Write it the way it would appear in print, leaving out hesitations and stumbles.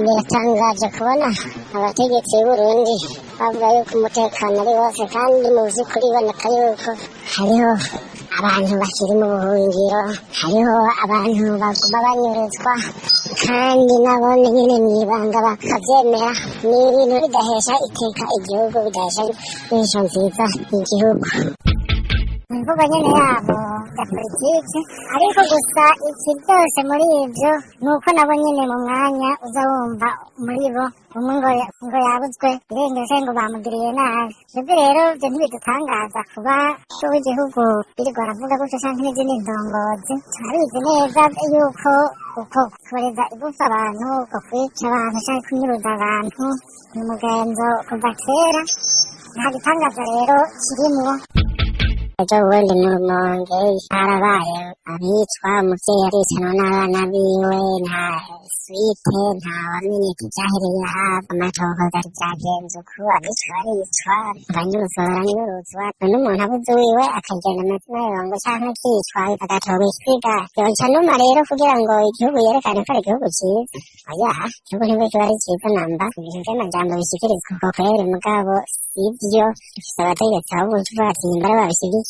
Biratangaje kubona abategetsi b'Uburundi bavuga yuko umutekano ari wose, kandi mu vy'ukuri boneka yuko hariho abantu bakiri mu buhungiro, hariho abantu baguma banyuruzwa, kandi nabone nyene mw'ibanga bakavyemera. Ni ibintu bidahesha iteka igihugu, bidahesha n'isho nziza igihugu. Imvugo nyene yabo ya politike, ariko gusa iki byose muri ivyo nuko nabo nyene mu mwanya uza wumva muri bo umwe ngo yabuzwe irengero ngo bamugiriye nabi. Twebwe rero ivyo ntibidutangaza kuba w'igihugu biriko baravuga gutyo canke n'izindi ndongozi. Turabizi neza yuko uko kuboreza igufa abantu, uko kwica abantu canke kunyuruza abantu ni umugenzo kuva kera, nta gitangaza rero kirimwo. Ejo bundi mu Rumonge harabaye abicwa, umuvyeyi aricanwa n'abana biwe, nta suite, nta wamenye ivyahereye aha, amatohoza ari vyagenze uku, abicwa baricwa, abanyuruzwa baranyuruzwa. None umuntu abuze uwiwe akagenda amazina yongo canke akicwa agatorwa isiga, yoca numa rero kugira ngo igihugu yerekane ko ari igihugu ciza. Oya, igihugu ntibe kiba ari ciza namba. Ibintu vy'amajambo bishikirizwa uko kweri, mugabo sivyo. Dufise abategetsi ahubwo tuvuga ati nimbara babishigikiye.